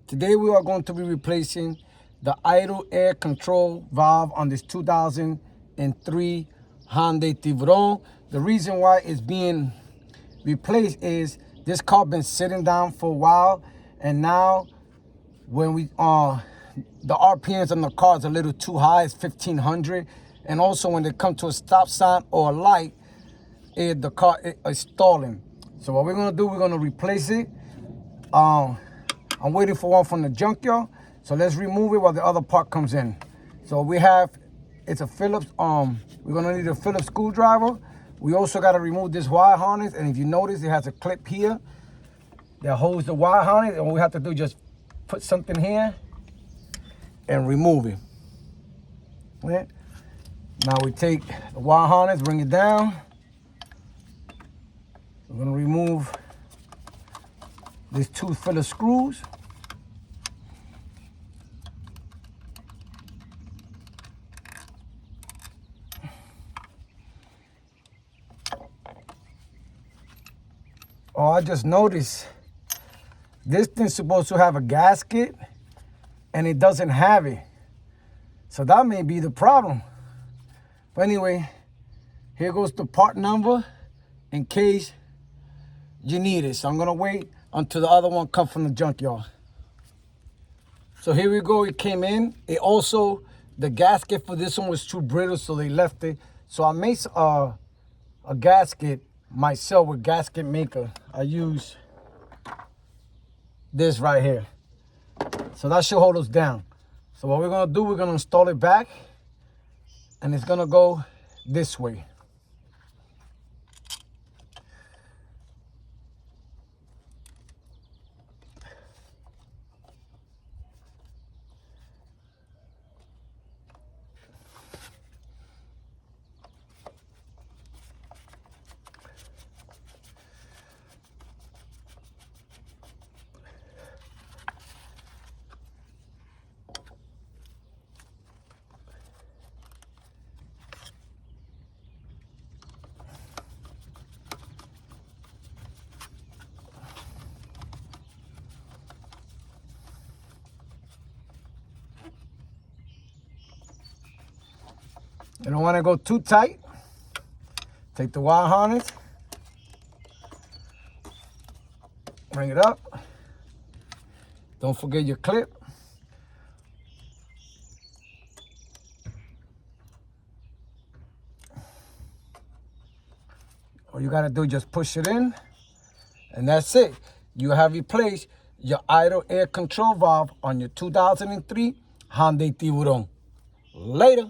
Today we are going to be replacing the idle air control valve on this 2003 Hyundai Tiburon. The reason why it's being replaced is this car been sitting down for a while, and now when we the RPMs on the car is a little too high. It's 1500, and also when they come to a stop sign or a light, the car is stalling. So what we're gonna do, we're gonna replace it. I'm waiting for one from the junkyard, so let's remove it while the other part comes in. So we have, it's a Phillips, we're gonna need a Phillips screwdriver. We also gotta remove this wire harness, and if you notice, it has a clip here that holds the wire harness, and what we have to do is just put something here and remove it. Okay? Now we take the wire harness, bring it down. We're gonna remove these two Phillips screws. Oh, I just noticed this thing's supposed to have a gasket and it doesn't have it. So that may be the problem. But anyway, here goes the part number in case you need it. So I'm gonna wait until the other one comes from the junkyard. So here we go, it came in. It also, the gasket for this one was too brittle, so they left it. So I made a gasket myself with gasket maker. I use this right here. So that should hold us down. So what we're gonna do, we're gonna install it back, and it's gonna go this way. You don't want to go too tight. Take the wire harness, bring it up. Don't forget your clip. All you gotta do is just push it in, and that's it. You have replaced your idle air control valve on your 2003 Hyundai Tiburon. Later.